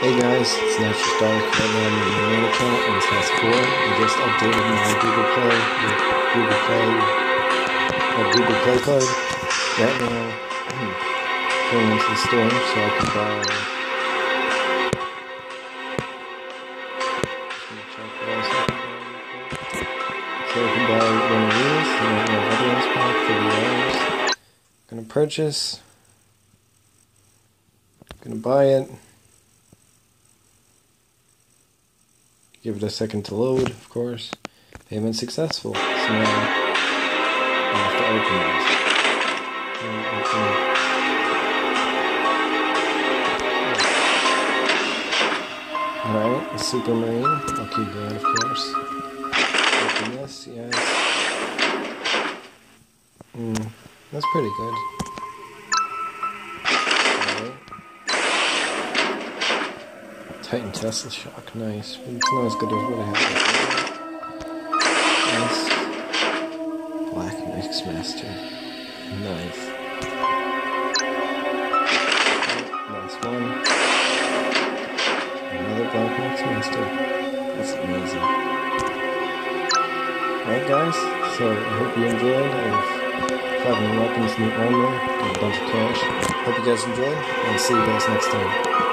Hey guys, it's Natural Dark. Right now I'm in my main account and it's Task 4. I just updated my Google Play card. Right now I'm going into the store so I can buy one of these and one Veterans Pack for $30. Gonna purchase. Gonna buy it. Give it a second to load, of course. Payment successful. So now I have to open this. Alright, a Supermarine. Lucky Brand, of course. Open this, yes. That's pretty good. Titan Tesla Shock, nice, but it's not as good as what I have right now. Nice. Black Mixmaster, nice. Last one. Another Black Mixmaster. That's amazing. Alright guys, so I hope you enjoyed. I have 5 new weapons, new armor, and a bunch of cash. Hope you guys enjoyed, and I'll see you guys next time.